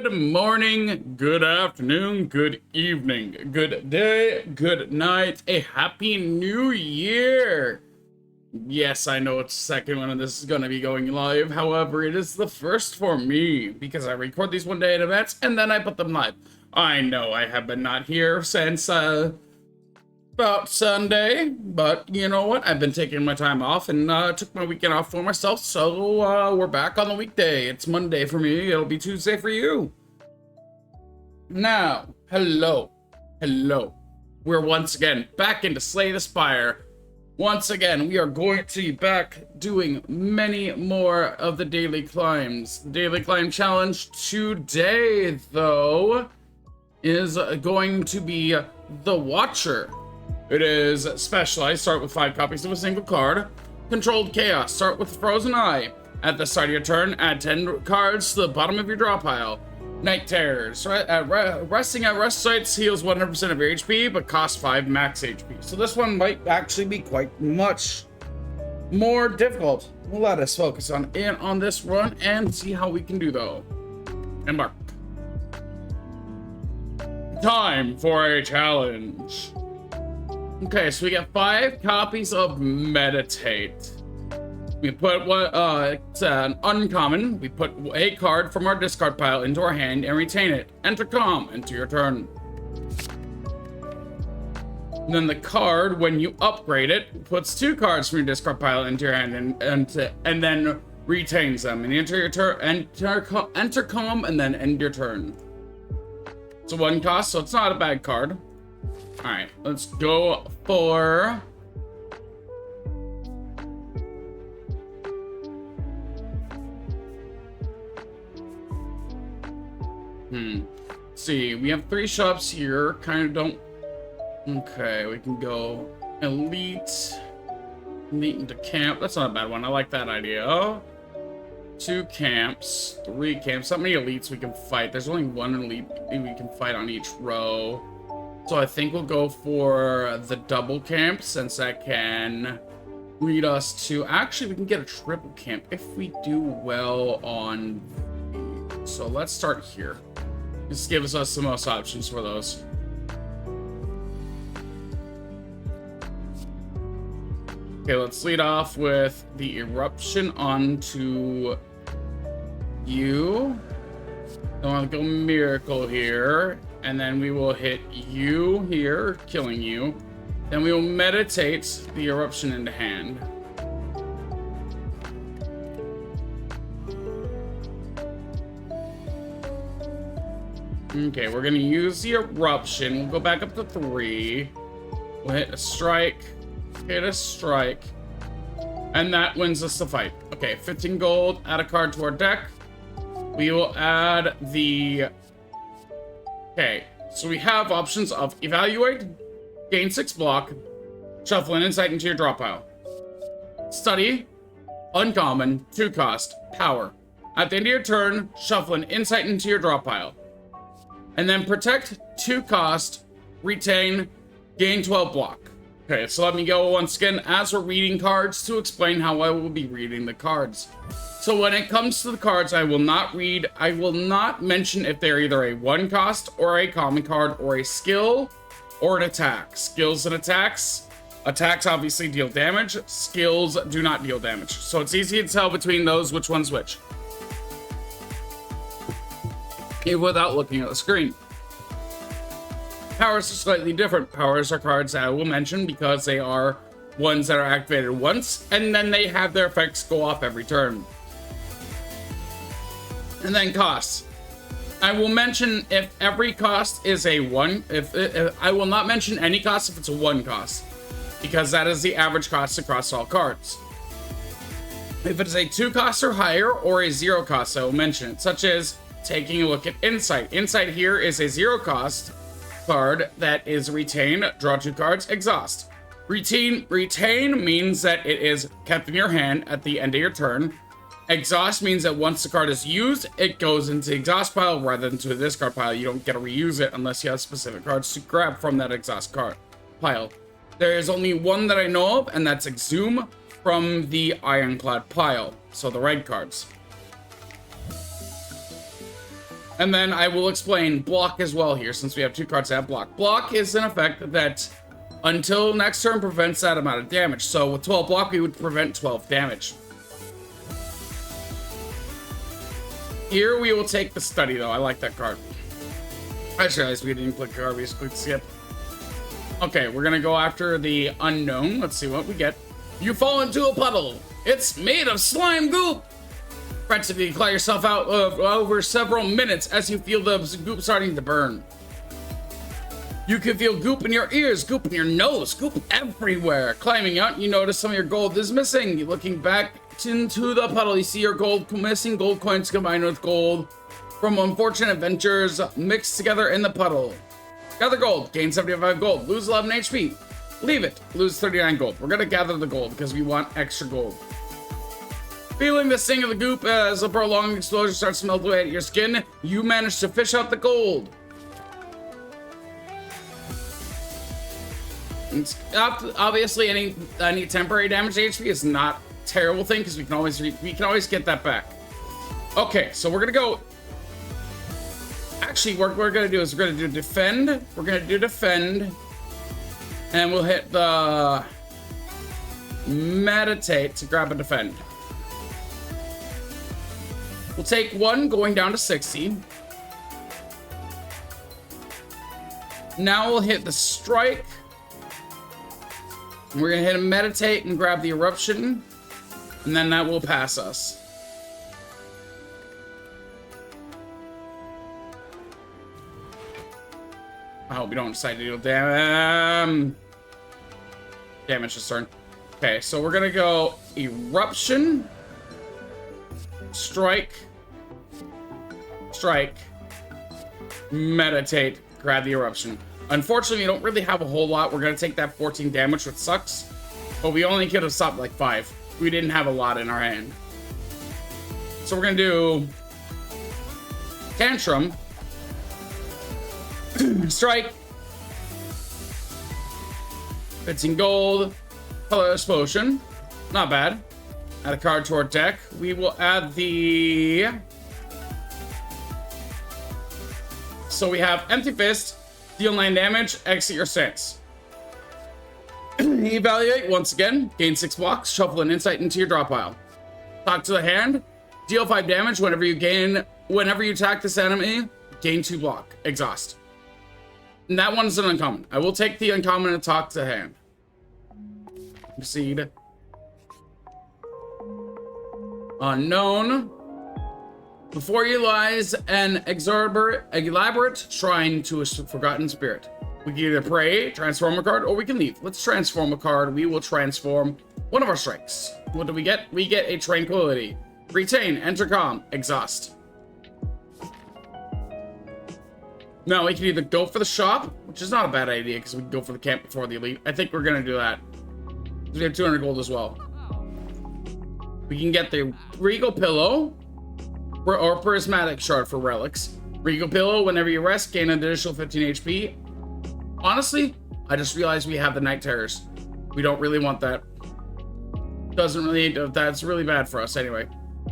Good morning, good afternoon, good evening, good day, good night, a happy new year! Yes, I know it's the second one and this is going to be going live, however, it is the first for me, because I record these one day in advance and then I put them live. I know I have been not here since, about Sunday, but you know what? I've been taking my time off and took my weekend off for myself, so we're back on the weekday. It's Monday for me, it'll be Tuesday for you. Now, hello. We're once again back into Slay the Spire. Once again, we are going to be back doing many more of the daily climbs. The daily climb challenge today, though, is going to be the Watcher. It is specialized. Start with 5 copies of a single card. Controlled Chaos. Start with Frozen Eye. At the start of your turn, add 10 cards to the bottom of your draw pile. Night Terrors. Resting at rest sites heals 100% of your HP, but costs 5 max HP. So this one might actually be quite much more difficult. Let us focus on this run and see how we can do, though. Embark. Time for a challenge. Okay, so we get 5 copies of Meditate. We put it's an uncommon. We put a card from our discard pile into our hand and retain it. Enter Calm, enter your turn. And then the card, when you upgrade it, puts 2 cards from your discard pile into your hand and then retains them. And you enter your turn, enter Calm, and then end your turn. It's a 1 cost, so it's not a bad card. Alright, let's go for... Let's see, we have 3 shops here, kind of don't... Okay, we can go Elite into Camp. That's not a bad one, I like that idea. 2 camps, 3 camps. How many elites we can fight? There's only 1 elite we can fight on each row. So I think we'll go for the double camp, since that can lead us to... Actually, we can get a triple camp if we do well on... So let's start here. This gives us the most options for those. Okay, let's lead off with the Eruption onto you. Then we'll go Miracle here. And then we will hit you here, killing you. Then we will Meditate the Eruption into hand. Okay, we're gonna use the Eruption. We'll go back up to 3. We'll hit a strike, and that wins us the fight. Okay, 15 gold, add a card to our deck. We will add the... Okay, so we have options of Evaluate, gain 6 block, shuffle an insight into your draw pile. Study, uncommon, 2 cost, power. At the end of your turn, shuffle an insight into your draw pile. And then protect, 2 cost, retain, gain 12 block. Okay, so let me go once again as we're reading cards to explain how I will be reading the cards. So when it comes to the cards, I will not mention if they're either a 1 cost or a common card or a skill or an attack. Skills and attacks. Attacks obviously deal damage. Skills do not deal damage. So it's easy to tell between those which one's which, without looking at the screen. Powers are slightly different. Powers are cards that I will mention because they are ones that are activated once, and then they have their effects go off every turn. And then costs. I will mention if every cost is a 1. I will not mention any cost if it's a 1 cost, because that is the average cost across all cards. If it is a 2 cost or higher, or a 0 cost, I will mention it, such as taking a look at Insight. Insight here is a 0 cost card that is retain, draw 2 cards, exhaust. Retain means that it is kept in your hand at the end of your turn. Exhaust means that once the card is used, it goes into the exhaust pile rather than to the discard pile. You don't get to reuse it unless you have specific cards to grab from that exhaust card pile. There is only one that I know of, and that's Exhume from the Ironclad pile, so the red cards. And then I will explain block as well here, since we have 2 cards that have block. Block is an effect that, until next turn, prevents that amount of damage. So with 12 block, we would prevent 12 damage. Here we will take the study, though. I like that card. I just realized we didn't click card, we just clicked skip. Okay, we're gonna go after the unknown. Let's see what we get. You fall into a puddle. It's made of slime goop. Frantically claw yourself out over several minutes as you feel the goop starting to burn. You can feel goop in your ears, goop in your nose, goop everywhere. Climbing out, you notice some of your gold is missing. You're looking back into the puddle. You see your missing gold coins combined with gold from unfortunate adventures mixed together in the puddle. Gather gold, gain 75 gold, lose 11 HP. Leave it, lose 39 gold. We're gonna gather the gold because we want extra gold. Feeling the sting of the goop as a prolonged explosion starts to melt away at your skin, you manage to fish out the gold. It's obviously, any temporary damage to HP is not a terrible thing because we can always get that back. Okay, so we're gonna go. Actually, what we're gonna do is we're gonna do defend. We're gonna do defend, and we'll hit the meditate to grab a defend. We'll take 1 going down to 60. Now we'll hit the strike. We're gonna hit a meditate and grab the eruption, and then that will pass us. I hope we don't decide to deal damage this turn. Okay, so we're gonna go eruption, strike, strike, meditate, grab the eruption. Unfortunately, we don't really have a whole lot. We're gonna take that 14 damage, which sucks. But we only could have stopped like 5. We didn't have a lot in our hand. So we're gonna do tantrum, strike, 15 gold, colorless potion, not bad. Add a card to our deck. We will add the. So we have empty fist. Deal 9 damage, exit your stance. Evaluate once again, gain 6 blocks, shuffle an insight into your draw pile. Talk to the hand, deal 5 damage whenever you attack this enemy, gain 2 block, exhaust. And that one's an uncommon. I will take the uncommon and talk to the hand. Proceed. Unknown. Before you lies an elaborate shrine to a forgotten spirit. We can either pray, transform a card, or we can leave. Let's transform a card. We will transform one of our strikes. What do we get? We get a tranquility. Retain, enter calm, exhaust. Now we can either go for the shop, which is not a bad idea because we can go for the camp before the elite. I think we're gonna do that. We have 200 gold as well. We can get the Regal Pillow or Prismatic Shard for relics. Regal Pillow, whenever you rest, gain an additional 15 HP. Honestly, I just realized we have the Night Terrors. We don't really want that. That's really bad for us anyway.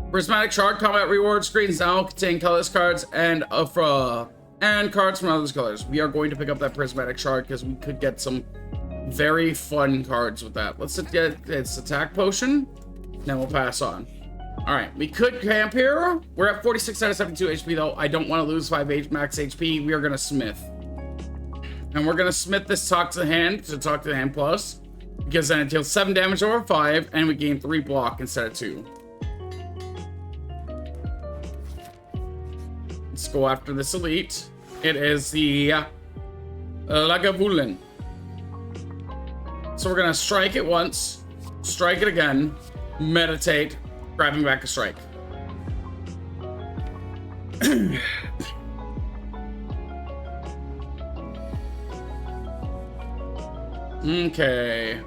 Prismatic Shard combat reward screens now contain colorless cards and cards from other colors. We are going to pick up that Prismatic Shard because we could get some very fun cards with that. Let's get its attack potion. Then we'll pass on. All right, we could camp here. We're at 46 out of 72 HP though. I don't want to lose 5 max HP. We are gonna smith. And we're gonna smith this talk to the hand to talk to the hand plus. Because then it deals 7 damage over 5 and we gain 3 block instead of 2. Let's go after this elite. It is the Lagavulin. So we're gonna strike it once, strike it again, meditate, grabbing back a strike. Okay.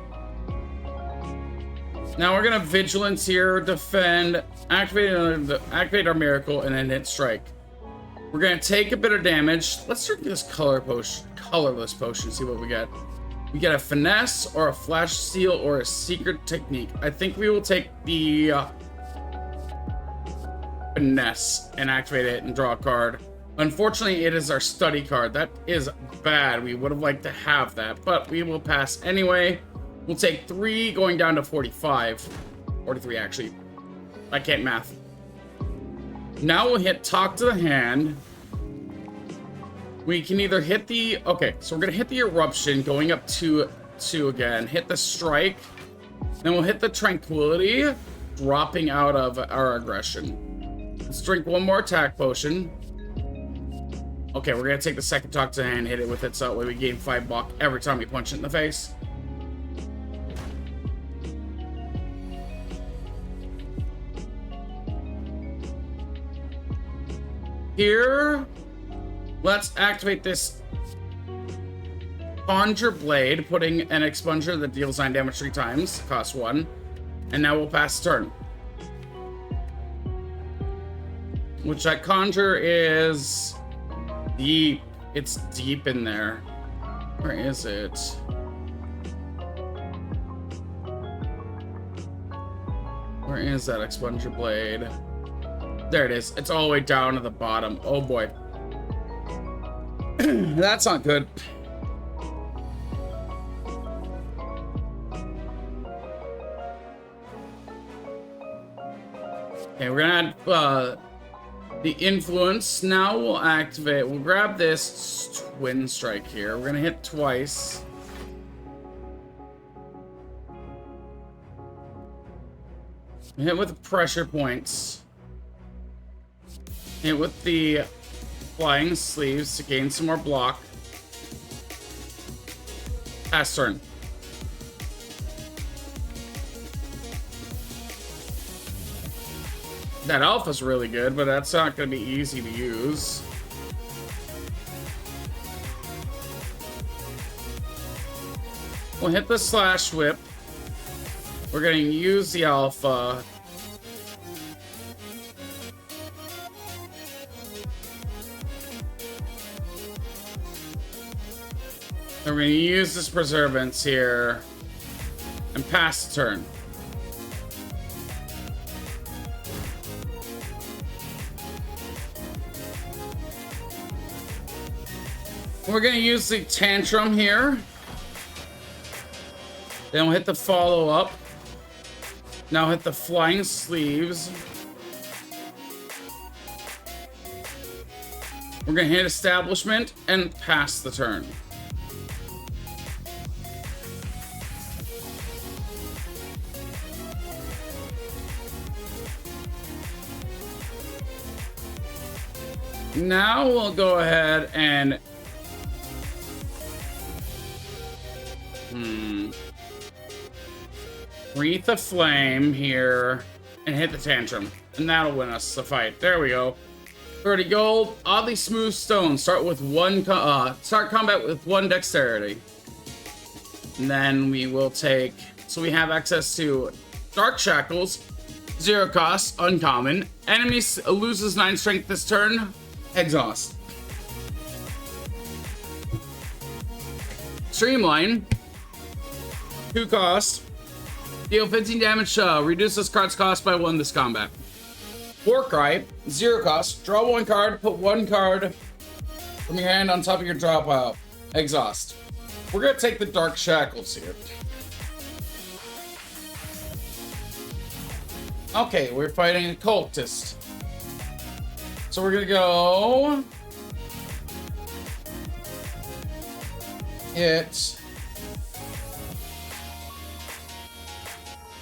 Now we're gonna vigilance here, defend, activate our miracle, and then hit strike. We're gonna take a bit of damage. Let's drink this colorless potion, see what we get. We get a finesse or a flash seal or a secret technique. I think we will take the finesse and activate it and draw a card. Unfortunately, it is our study card. That is bad. We would have liked to have that, but we will pass anyway. We'll take 3 going down to 45. 43, actually. I can't math. Now we'll hit talk to the hand. We can either hit the... Okay, so we're going to hit the eruption, going up to 2 again. Hit the strike. Then we'll hit the tranquility, dropping out of our aggression. Let's drink 1 more attack potion. Okay, we're going to take the second talk to the hand, hit it with it, so that way we gain 5 buck every time we punch it in the face. Here, let's activate this Conjure Blade, putting an expunger that deals 9 damage 3 times, costs 1. And now we'll pass turn. Which that conjure is deep. It's deep in there. Where is it? Where is that expunger blade? There it is. It's all the way down to the bottom. Oh boy. That's not good. Okay, we're gonna add the influence. Now we'll activate. We'll grab this twin strike here. We're gonna hit twice. Hit with the pressure points. Hit with the flying sleeves to gain some more block. Pass turn. That alpha's really good, but that's not going to be easy to use. We'll hit the slash whip. We're going to use the alpha. And we're going to use this preservance here and pass the turn. We're going to use the tantrum here. Then we'll hit the follow up. Now hit the flying sleeves. We're going to hit establishment and pass the turn. Now we'll go ahead and breathe the flame here and hit the tantrum, and that'll win us the fight. There we go. 30 gold. Oddly smooth stone. Start with start combat with 1 dexterity, and then we will take. So we have access to dark shackles, 0 cost, uncommon. Enemy loses 9 strength this turn. Exhaust. Streamline, 2 cost. Deal 15 damage, reduce this card's cost by 1 this combat. Warcry, 0 cost. Draw 1 card, put 1 card from your hand on top of your draw pile. Exhaust. We're gonna take the Dark Shackles here. Okay, we're fighting a cultist. So we're gonna go... Hit...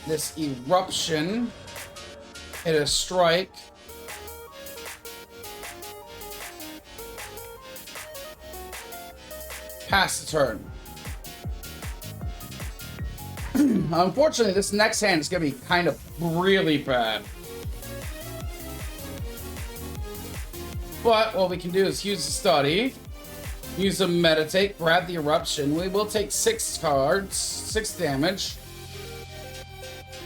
this eruption, hit a strike, pass the turn. Unfortunately, this next hand is going to be kind of really bad. But what we can do is use the study, use a meditate, grab the eruption. We will take 6 cards, 6 damage.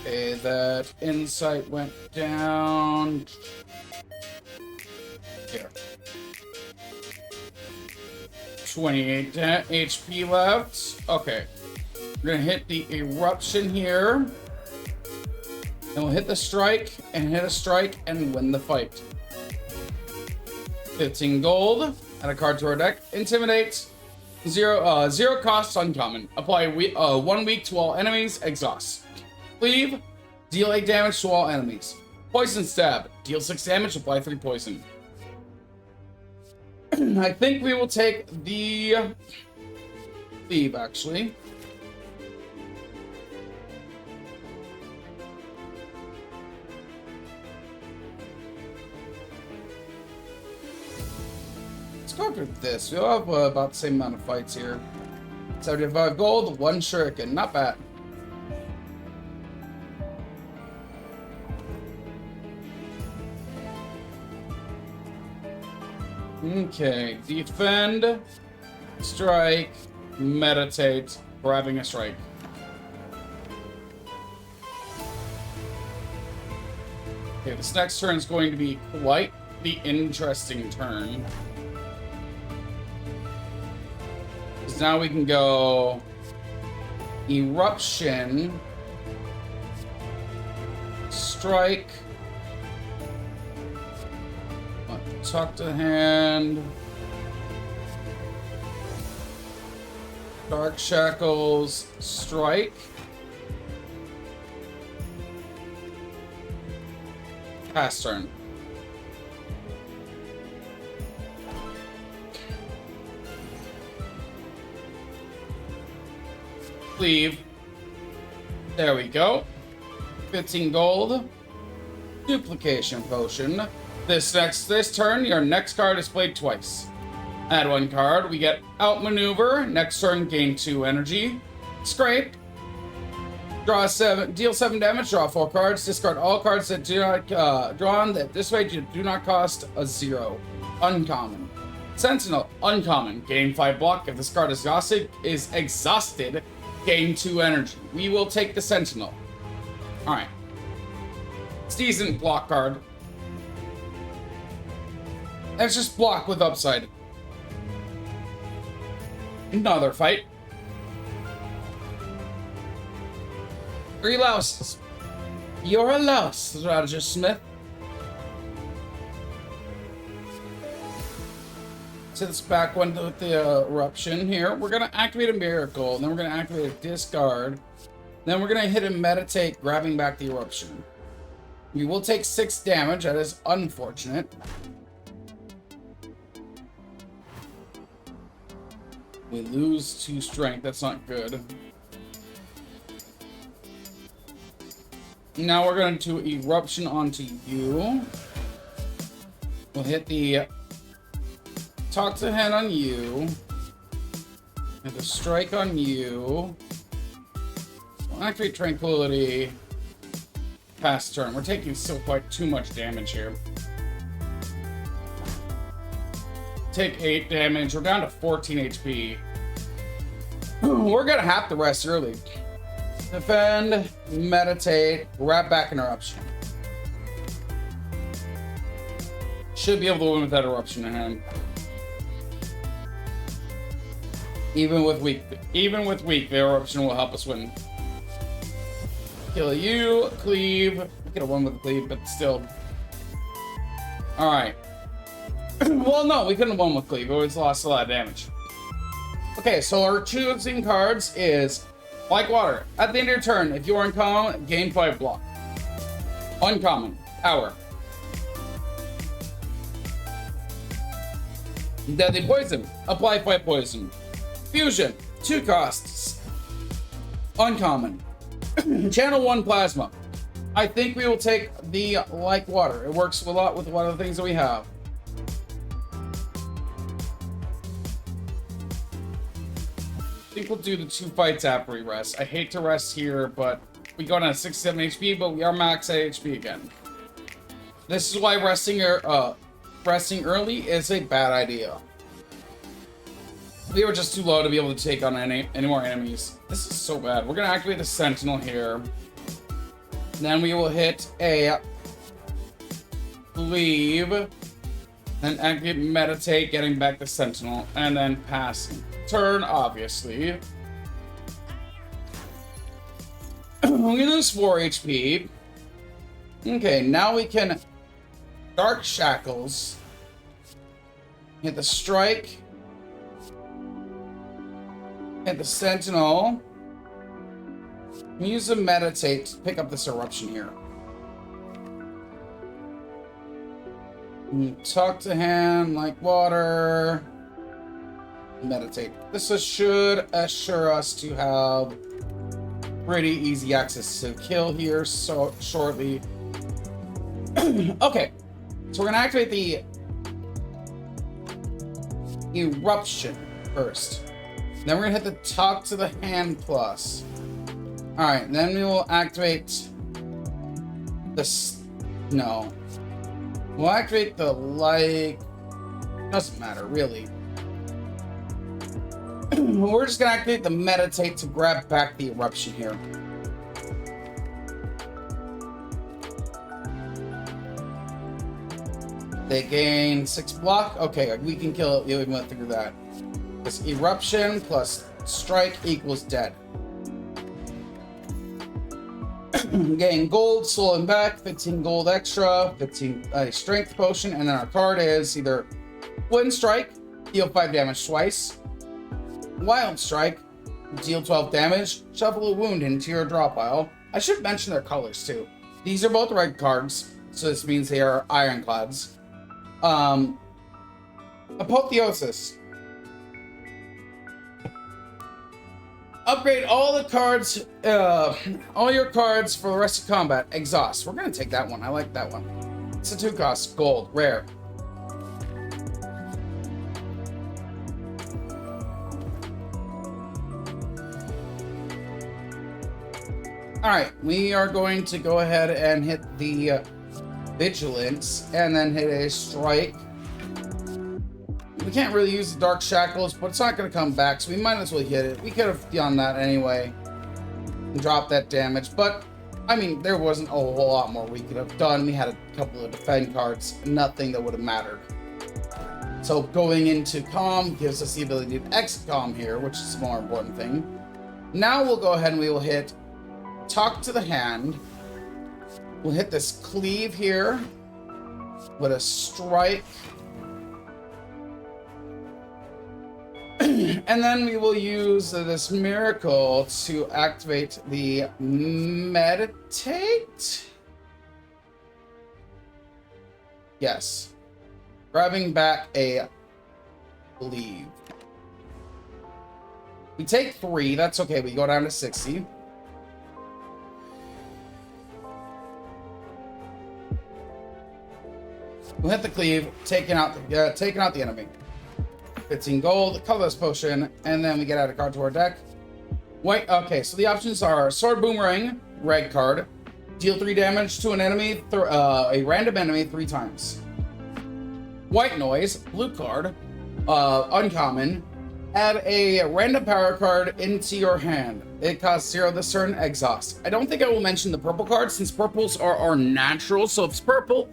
Okay, that insight went down. Here. 28 HP left. Okay. We're gonna hit the eruption here. And we'll hit the strike and hit a strike and win the fight. 15 gold. Add a card to our deck. Intimidate. Zero costs, uncommon. Apply 1 week to all enemies. Exhaust. Cleave. Deal 8 damage to all enemies. Poison stab. Deal 6 damage. Apply 3 poison. I think we will take the Cleave, actually. Let's go for this. We'll have about the same amount of fights here. 75 gold, 1 shuriken. Not bad. Okay, defend, strike, meditate, grabbing a strike. Okay, this next turn is going to be quite the interesting turn. Because now we can go eruption, strike, talk to hand, dark shackles, strike, pass turn. Cleave. There we go. 15 gold. Duplication potion. This turn, your next card is played twice. Add 1 card. We get outmaneuver. Next turn, gain 2 energy. Scrape. Draw 7. Deal 7 damage. Draw 4 cards. Discard all cards that do not drawn. That this way do not cost a 0. Uncommon. Sentinel. Uncommon. Gain 5 block. If this card is exhausted, gain 2 energy. We will take the Sentinel. All right. It's decent block card. Let's just block with upside. Another fight. 3 louses. You're a louse, Roger Smith. So this back one with the eruption here. We're gonna activate a miracle, and then we're gonna activate a discard. Then we're gonna hit a meditate, grabbing back the eruption. We will take 6 damage. That is unfortunate. We lose 2 strength. That's not good. Now we're going to eruption onto you. We'll hit the talk to hand on you. And the strike on you. We'll activate tranquility. Pass turn. We're taking still quite too much damage here. Take 8 damage. We're down to 14 HP. We're gonna have to rest early. Defend, meditate, grab back an eruption. Should be able to win with that eruption in hand. Even with weak, the eruption will help us win. Kill you, cleave. We could have won with the cleave, but still. All right. Well, no, we couldn't have won with cleave. We always lost a lot of damage. Okay, so our choosing cards is like water. At the end of your turn, if you are uncommon, gain 5 block. Uncommon, power. Deadly poison. Apply 5 poison. Fusion. 2 costs. Uncommon. Channel 1 plasma. I think we will take the like water. It works a lot with one of the things that we have. I think we'll do the 2 fights after we rest. I hate to rest here, but we go down to 67 HP, but we are max at HP again. This is why resting early is a bad idea. We were just too low to be able to take on any more enemies. This is so bad. We're gonna activate the Sentinel here. Then we will hit a Leave. Then activate Meditate, getting back the Sentinel, and then pass turn, obviously. We lose 4 HP. Okay, now we can Dark Shackles. Hit the strike. Hit the sentinel. Use a meditate to pick up this eruption here. Talk to hand like water. Meditate. This should assure us to have pretty easy access to kill here so shortly. Okay, so we're gonna activate the eruption first. Then we're gonna hit the talk to the hand plus. All right, then we will activate this. No, we'll activate the like. Doesn't matter really. We're just gonna activate the meditate to grab back the eruption here. They gain 6 block. Okay, we can kill it even through that. This eruption plus strike equals dead. Gain gold, soul and back, 15 gold extra, 15 strength potion, and then our card is either Wind Strike, deal 5 damage twice, Wild Strike, deal 12 damage, shuffle a wound into your draw pile. I should mention their colors too. These are both red cards, so this means they are ironclads. Apotheosis. Upgrade all the cards, all your cards for the rest of combat. Exhaust. We're gonna take that one. I like that one. It's a 2 cost. Gold. Rare. Alright, we are going to go ahead and hit the Vigilance, and then hit a strike. We can't really use the Dark Shackles, but it's not going to come back, so we might as well hit it. We could have done that anyway and dropped that damage, but I mean, there wasn't a whole lot more we could have done. We had a couple of defend cards, nothing that would have mattered. So going into Calm gives us the ability to exit Calm here, which is a more important thing. Now we'll go ahead and we will hit Talk to the Hand. We'll hit this Cleave here with a strike. And then we will use this miracle to activate the meditate. Yes. Grabbing back a Cleave. We take 3. That's okay. We go down to 60. We'll hit the Cleave, taking out the enemy. 15 gold, colorless potion, and then we get out a card to our deck. White. Okay, so the options are Sword Boomerang, red card, deal 3 damage to an enemy, a random enemy 3 times. White Noise, blue card, uncommon. Add a random power card into your hand. It costs 0 this turn. Exhaust. I don't think I will mention the purple card since purples are our natural. So if it's purple,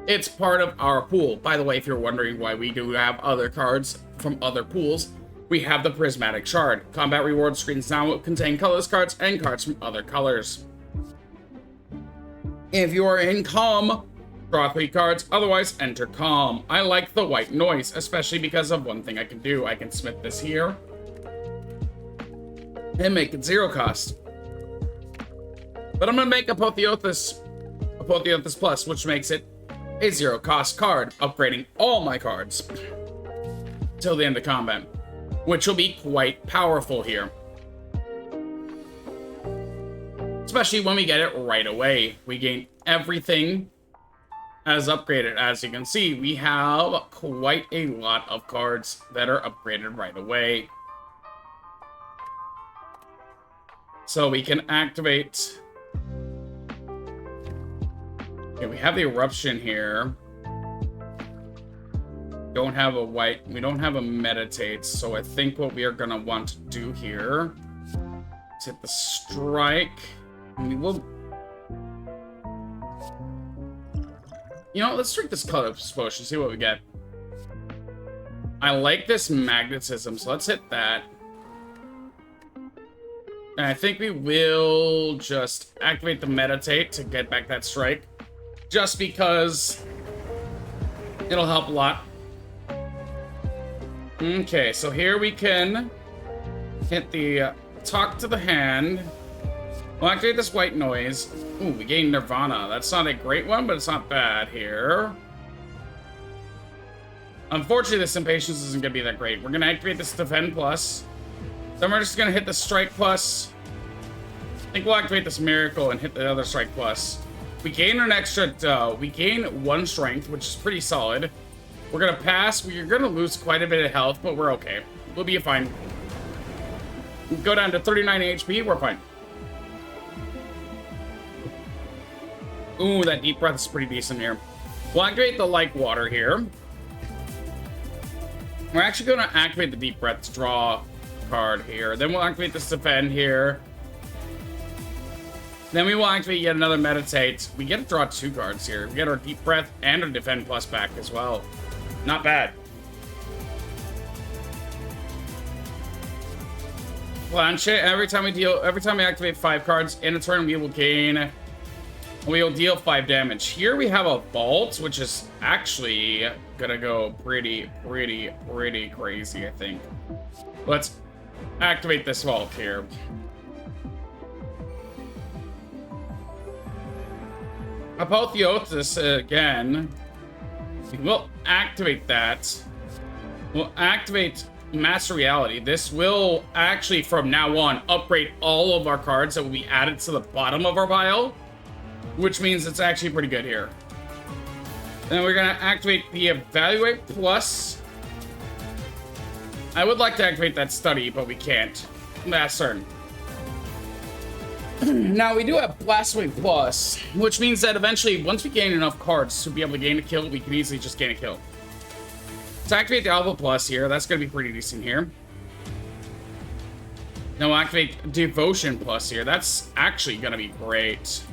it's part of our pool. By the way, if you're wondering why we do have other cards from other pools, we have the Prismatic Shard. Combat reward screens now will contain colorless cards and cards from other colors. If you are in Calm, draw 3 cards, otherwise enter Calm. I like the White Noise, especially because of one thing I can do. I can smith this here and make it 0 cost. But I'm gonna make Apotheosis Plus, which makes it a 0 cost card, upgrading all my cards till the end of combat, which will be quite powerful here. Especially when we get it right away. We gain everything as upgraded. As you can see, we have quite a lot of cards that are upgraded right away. So we can activate... Okay, we have the eruption here. Don't have a white. We don't have a meditate. So I think what we are gonna want to do here is hit the strike. And we will. You know, let's drink this colorless potion. See what we get. I like this magnetism, so let's hit that. And I think we will just activate the meditate to get back that strike. Just because it'll help a lot. Okay, so here we can hit the talk to the hand. We'll activate this white noise. Ooh, we gained Nirvana. That's not a great one, but it's not bad here. Unfortunately, this Impatience isn't going to be that great. We're going to activate this Defend Plus. Then we're just going to hit the Strike Plus. I think we'll activate this Miracle and hit the other Strike Plus. We gain an extra, we gain 1 Strength, which is pretty solid. We're going to pass. We're going to lose quite a bit of health, but we're okay. We'll be fine. We go down to 39 HP, we're fine. Ooh, that Deep Breath is pretty decent here. We'll activate the Like Water here. We're actually going to activate the Deep Breath to draw a card here. Then we'll activate this Defend here. Then we will activate yet another Meditate. We get to draw 2 cards here. We get our Deep Breath and our Defend Plus back as well. Not bad. Planche, every time we activate 5 cards in a turn, we will deal 5 damage. Here we have a Vault, which is actually gonna go pretty crazy, I think. Let's activate this Vault here. Apotheosis again. We'll activate that. We'll activate Master Reality. This will actually, from now on, upgrade all of our cards that will be added to the bottom of our pile, which means it's actually pretty good here. Then we're going to activate the Evaluate Plus. I would like to activate that Study, but we can't. Last turn. Now, we do have Blastwing Plus, which means that eventually, once we gain enough cards to be able to gain a kill, we can easily just gain a kill. Let's activate the Alpha Plus here. That's going to be pretty decent here. Now, we'll activate Devotion Plus here. That's actually going to be great.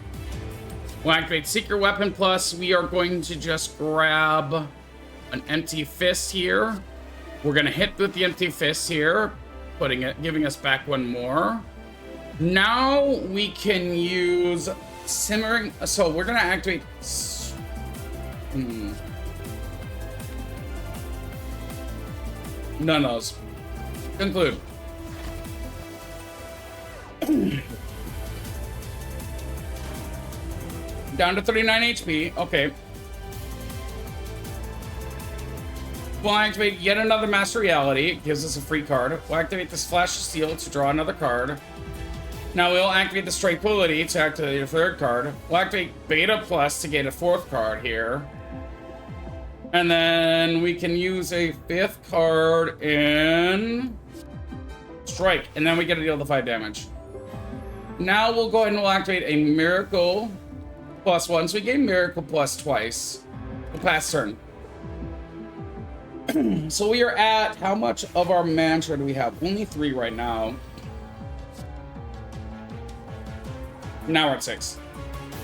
We'll activate Secret Weapon Plus. We are going to just grab an Empty Fist here. We're going to hit with the Empty Fist here, giving us back 1 more. Now we can use Simmering. So we're going to activate... None of those. Conclude. Down to 39 HP. Okay. We'll activate yet another Master Reality. It gives us a free card. We'll activate this Flash of Steel to draw another card. Now we'll activate this Tranquility to activate a 3rd card. We'll activate Beta Plus to get a 4th card here. And then we can use a 5th card in Strike. And then we get to deal the 5 damage. Now we'll go ahead and we'll activate a Miracle Plus 1. So we gain Miracle Plus twice. We'll pass turn. So we are at, how much of our mantra do we have? Only 3 right now. Now we're at 6.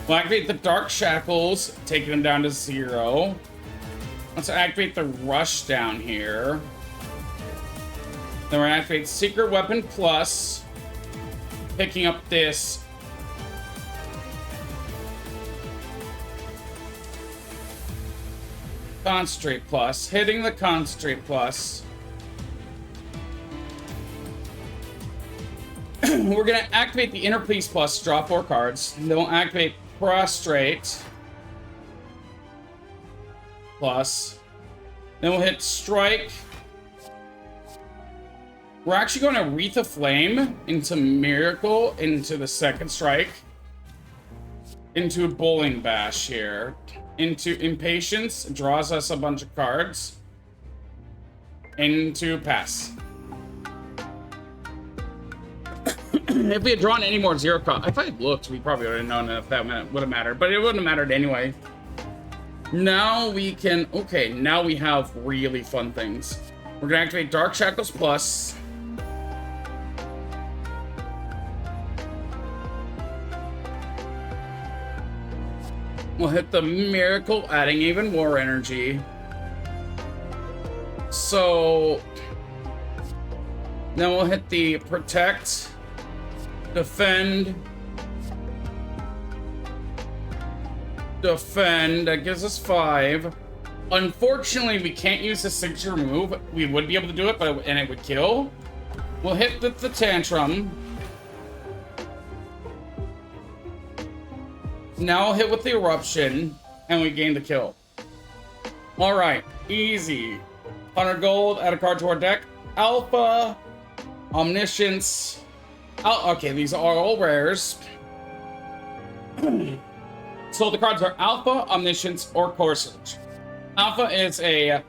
We'll activate the Dark Shackles, taking them down to 0. Let's activate the Rush down here. Then we're gonna activate Secret Weapon Plus, picking up this Concentrate Plus, hitting the Concentrate Plus. We're gonna activate the Inner Peace Plus, draw 4 cards. Then we'll activate Prostrate Plus. Then we'll hit Strike. We're actually going to Wreath of Flame into Miracle, into the 2nd strike. Into Bowling Bash here. Into Impatience, draws us a bunch of cards. Into Pass. If we had drawn any more 0 cards, if I had looked, we probably would have known if that would have mattered, but it wouldn't have mattered anyway. Now we can, okay, now we have really fun things. We're gonna activate Dark Shackles Plus. We'll hit the Miracle, adding even more energy. So then we'll hit the Protect, Defend, that gives us 5. Unfortunately, we can't use the signature move. We would be able to do it, and it would kill. We'll hit the tantrum. Now I'll hit with the eruption, and we gain the kill. All right, easy. 100 gold, add a card to our deck. Alpha, Omniscience. Okay, these are all rares. So the cards are Alpha, Omniscience, or Core Surge. Alpha is a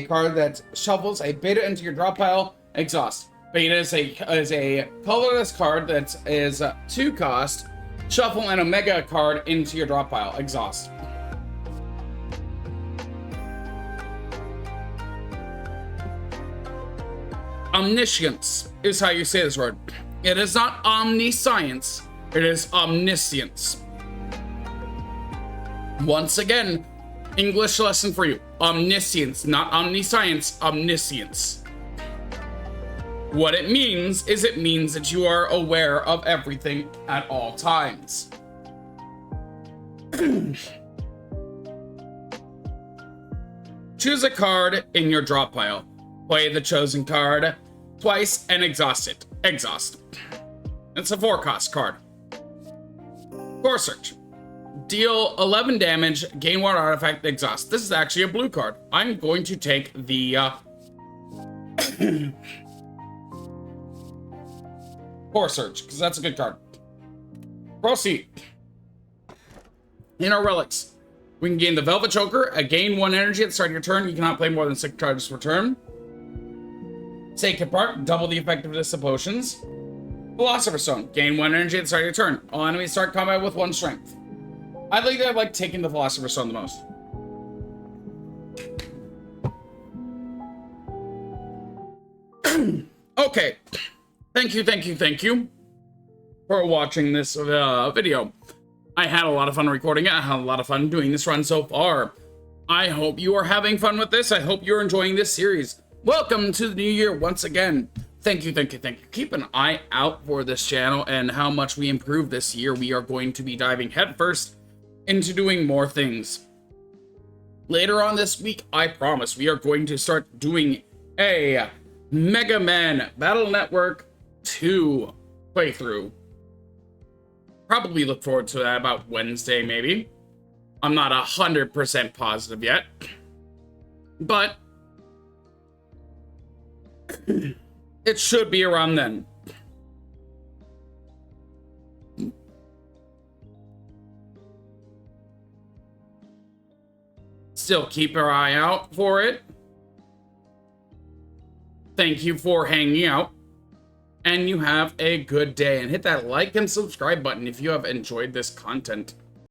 card that shuffles a beta into your drop pile. Exhaust. Beta is a colorless card that is 2 cost. Shuffle an Omega card into your drop pile. Exhaust. Omniscience is how you say this word. It is not omniscience. It is omniscience. Once again, English lesson for you. Omniscience, not omniscience, omniscience. What it means is it means that you are aware of everything at all times. Choose a card in your drop pile. Play the chosen card twice and exhaust it. Exhaust. It's a 4-cost card. Core Search. Deal 11 damage, gain 1 artifact, exhaust. This is actually a blue card. I'm going to take the Core Search, because that's a good card. Proceed. In our relics, we can gain the Velvet Choker, gain 1 energy at the start of your turn. You cannot play more than 6 charges per turn. Sacred Part, double the effectiveness of potions. Philosopher's Stone, gain 1 energy at the start of your turn. All enemies start combat with 1 strength. I like taking the Philosopher's Stone the most. Okay. Thank you for watching this video. I had a lot of fun recording it. I had a lot of fun doing this run so far. I hope you are having fun with this. I hope you're enjoying this series. Welcome to the new year once again. Thank you. Keep an eye out for this channel and how much we improve this year. We are going to be diving headfirst into doing more things. Later on this week, I promise, we are going to start doing a Mega Man Battle Network 2 playthrough. Probably look forward to that about Wednesday, maybe. I'm not 100% positive yet. But it should be around then. Still keep your eye out for it. Thank you for hanging out. And you have a good day. And hit that like and subscribe button if you have enjoyed this content.